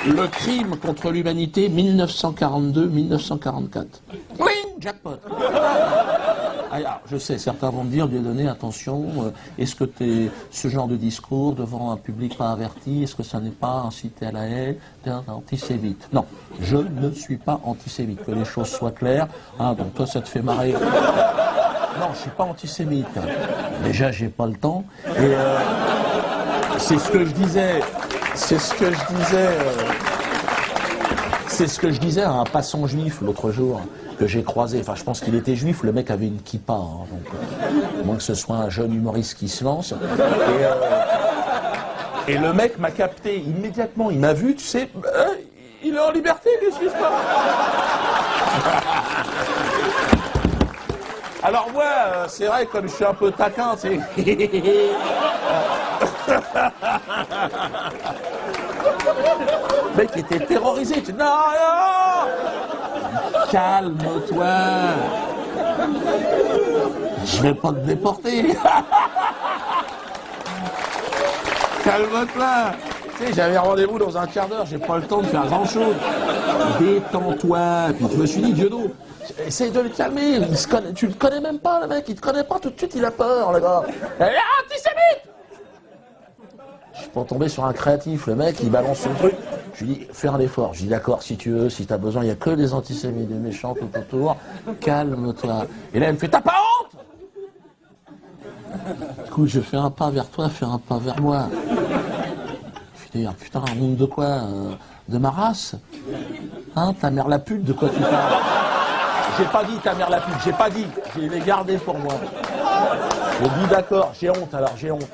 Le crime contre l'humanité, 1942-1944. Oui, jackpot. Alors, je sais, certains vont me dire, Dieudonné, attention, est-ce que ce genre de discours devant un public pas averti, est-ce que ça n'est pas incité à la haine, antisémite? Non, je ne suis pas antisémite, que les choses soient claires. Hein, donc toi, ça te fait marrer. Non, je suis pas antisémite. Déjà, j'ai pas le temps. Et c'est ce que je disais. C'est ce que je disais à un passant juif l'autre jour que j'ai croisé. Enfin, je pense qu'il était juif. Le mec avait une kippa, hein, donc moins que ce soit un jeune humoriste qui se lance. Et le mec m'a capté immédiatement. Il m'a vu, tu sais. Il est en liberté, qu'est-ce qui se passe? Alors moi, c'est vrai, comme je suis un peu taquin, tu sais. Le mec était terrorisé. Tu dis, non, non, calme-toi. Je vais pas te déporter. Calme-toi. Tu sais, j'avais rendez-vous dans un quart d'heure, j'ai pas le temps de faire grand-chose. Détends-toi. Puis je me suis dit, Diodo, essaye de le calmer. Tu le connais même pas, le mec. Il te connaît pas, tout de suite, il a peur, le gars. Antisémite! Je suis pas tombé sur un créatif, le mec, il balance son truc. Je lui dis, fais un effort. Je lui dis, d'accord, si tu veux, si t'as besoin, il n'y a que des antisémites, des méchants tout autour. Calme-toi. Et là, il me fait, t'as pas honte? Du coup, je fais un pas vers toi, fais un pas vers moi. Je dis, putain, honte de quoi? De ma race? Hein, ta mère la pute, de quoi tu parles? J'ai pas dit ta mère la pute, j'ai pas dit. Je l'ai gardé pour moi. Je dis d'accord, j'ai honte alors, j'ai honte.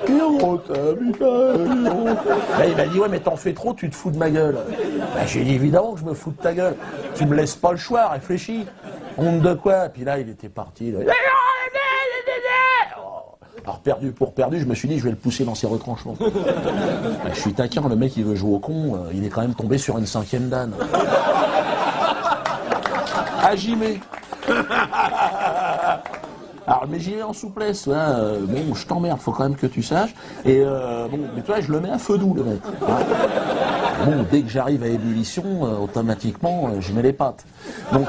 J'ai honte, putain, j'ai honte. Là, il m'a dit, ouais, mais t'en fais trop, tu te fous de ma gueule. Bah, j'ai dit, évidemment que je me fous de ta gueule. Tu me laisses pas le choix, réfléchis. Honte de quoi? Puis là, il était parti. Là. Alors, perdu pour perdu, je me suis dit, je vais le pousser dans ses retranchements. Bah, je suis taquin, le mec, il veut jouer au con, il est quand même tombé sur une 5e dan. Agimé. Alors, mais j'y vais en souplesse, ouais, bon, je t'emmerde, faut quand même que tu saches. Et bon, mais toi, je le mets à feu doux, le mec. Hein. Bon, dès que j'arrive à ébullition, automatiquement, je mets les pattes. Donc,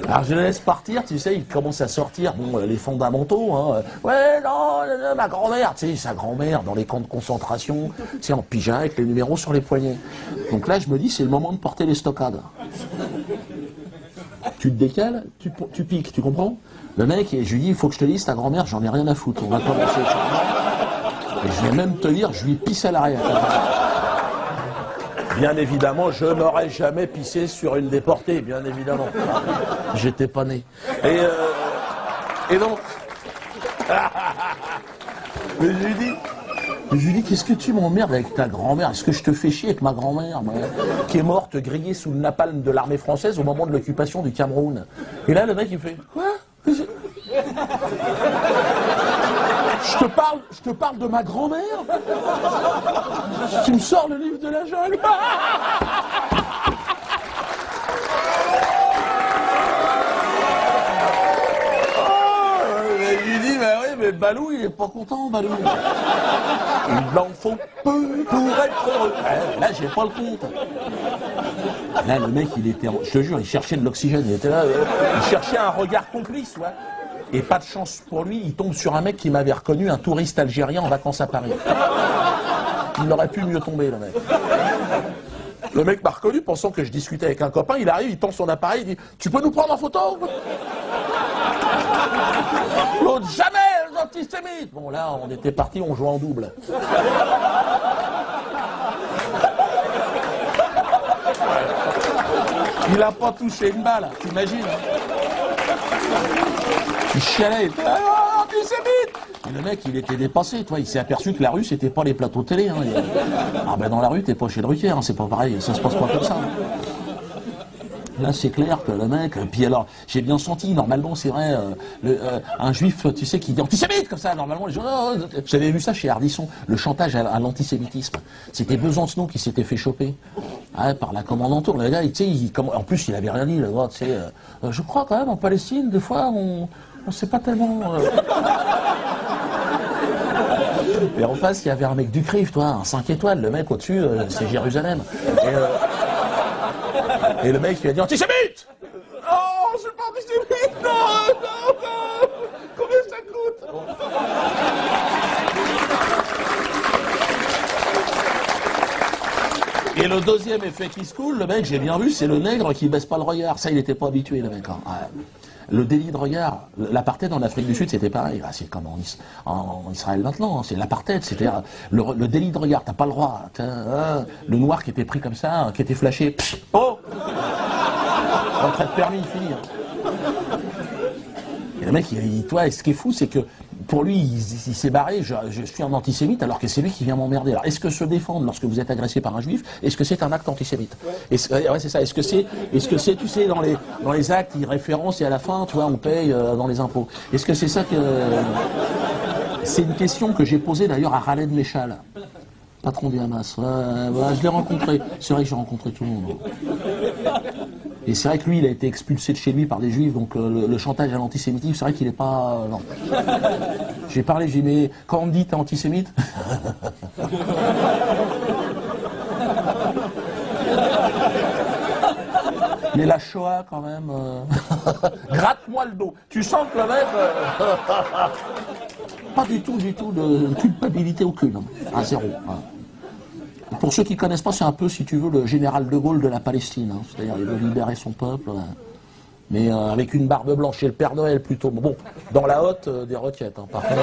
alors je le laisse partir, tu sais, il commence à sortir, bon, les fondamentaux, hein. Ouais, non, ma grand-mère, tu sais, sa grand-mère dans les camps de concentration, tu sais, en pyjama avec les numéros sur les poignets. Donc là, je me dis, c'est le moment de porter les stockades. Tu te décales, tu piques, tu comprends? Le mec, et je lui dis, il faut que je te dise, ta grand-mère, j'en ai rien à foutre, on va commencer. Et je vais même te dire, je lui pisse à l'arrière. Bien évidemment, je n'aurais jamais pissé sur une déportée, bien évidemment. J'étais pas né. Et donc... Mais je lui dis, qu'est-ce que tu m'emmerdes avec ta grand-mère? Est-ce que je te fais chier avec ma grand-mère, qui est morte grillée sous le napalm de l'armée française au moment de l'occupation du Cameroun? Et là, le mec, il fait, quoi? Je te parle de ma grand-mère? Tu me sors le livre de la jungle? Je lui dis, bah oui, mais Balou, il est pas content, Balou. Il en faut peu pour être heureux. Là, j'ai pas le compte. Là, le mec, il était, je te jure, il cherchait de l'oxygène. Il était là, il cherchait un regard complice, ouais. Et pas de chance pour lui, il tombe sur un mec qui m'avait reconnu, un touriste algérien en vacances à Paris. Il n'aurait pu mieux tomber, le mec. Le mec m'a reconnu, pensant que je discutais avec un copain. Il arrive, il tend son appareil, il dit « Tu peux nous prendre en photo ?» L'autre, jamais, les antisémites. Bon, là, on était partis, on jouait en double. Il a pas touché une balle, t'imagines? Il chialait, il était là, oh, antisémite! Et le mec, il était dépassé, toi, il s'est aperçu que la rue, c'était pas les plateaux télé. Hein. Ah ben dans la rue, t'es pas chez Drucker, hein, c'est pas pareil, ça se passe pas comme ça. Là, c'est clair que le mec... Puis alors, j'ai bien senti, normalement, c'est vrai, un juif, tu sais, qui dit antisémite, comme ça, normalement, les gens... J'avais vu ça chez Ardisson, le chantage à l'antisémitisme. C'était Besancenot qui s'était fait choper par la commandanture. Le gars, tu sais, en plus, il avait rien dit, le gars, tu sais... je crois quand même, en Palestine, des fois, on sait pas tellement... Et en face, il y avait un mec du CRIF, toi, un 5 étoiles. Le mec au-dessus, c'est Jérusalem. Et le mec, il a dit antisémite. Oh, je suis pas antisémite, non, non, non. Combien ça coûte? Et le deuxième effet qui se coule, le mec, j'ai bien vu, c'est le nègre qui baisse pas le regard. Ça, il n'était pas habitué, le mec. Hein. Ouais. Le délit de regard, l'apartheid en Afrique du Sud, c'était pareil. C'est comme en Israël maintenant, hein. C'est l'apartheid, c'est-à-dire le délit de regard, t'as pas le droit. Le noir qui était pris comme ça, qui était flashé, oh, rentrée de permis, fini. Hein. Et le mec, toi, ce qui est fou, c'est que pour lui, il s'est barré, je suis un antisémite, alors que c'est lui qui vient m'emmerder. Alors, est-ce que se défendre lorsque vous êtes agressé par un juif, est-ce que c'est un acte antisémite? Ouais, c'est ça. Est-ce que c'est, tu sais, dans les actes, ils référencent et à la fin, tu vois, on paye dans les impôts. Est-ce que c'est ça que... C'est une question que j'ai posée d'ailleurs à Khaled Meshal, patron du Hamas. Je l'ai rencontré. C'est vrai que j'ai rencontré tout le monde. Et c'est vrai que lui, il a été expulsé de chez lui par des juifs, donc le chantage à l'antisémitisme, c'est vrai qu'il n'est pas... non. J'ai parlé, j'ai dit, mais quand on me dit t'es antisémite... Mais la Shoah, quand même... Gratte-moi le dos. Tu sens que le mec... Pas du tout de culpabilité aucune. À zéro. Voilà. Pour ceux qui ne connaissent pas, c'est un peu, si tu veux, le général de Gaulle de la Palestine. Hein. C'est-à-dire, il veut libérer son peuple, mais avec une barbe blanche. Et le Père Noël, plutôt. Bon, dans la hotte, des requêtes, hein, par contre.